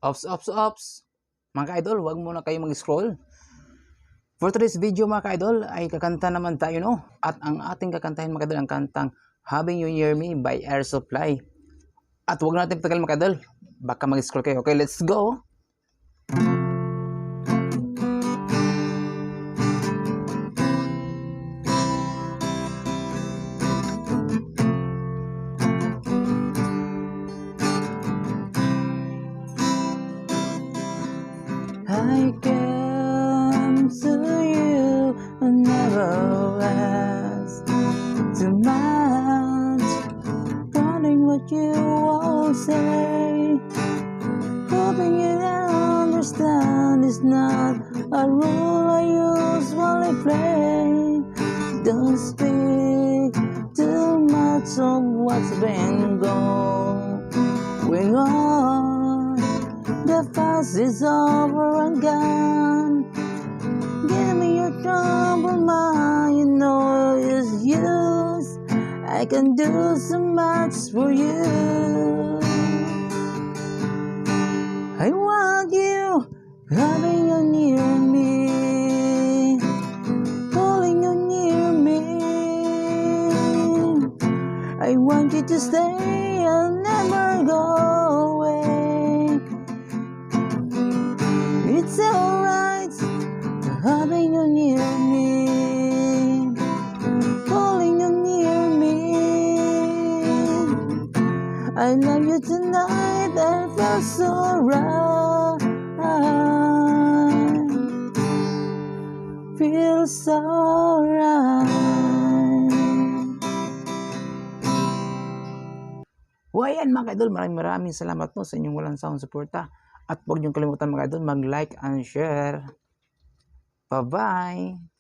Ops. Mga ka-idol, wag muna kayo mag-scroll. For today's video mga ka-idol, ay kakanta naman tayo, no? At ang ating kakantahin mga ka-idol, ang kantang Having You Near Me by Air Supply. At wag natin patagal mga ka-idol, baka mag-scroll kayo. Okay, let's go! I came to you and never asked too much, wondering what you will say, hoping you understand it's not a rule I usually play. Don't speak too much of what's been going on. The fuss is over and gone. Give me your trouble, you know it's use. I can do so much for you. I want you, having you near me, holding you near me. I want you to stay and never go away. It's alright, having you near me, holding you near me. I love you tonight, I feel so right. Feel so right. Ayan mga ka-idol, maraming salamat po sa inyong walang sawang suporta. At huwag niyong kalimutan mga idol, mag-like and share. Bye-bye!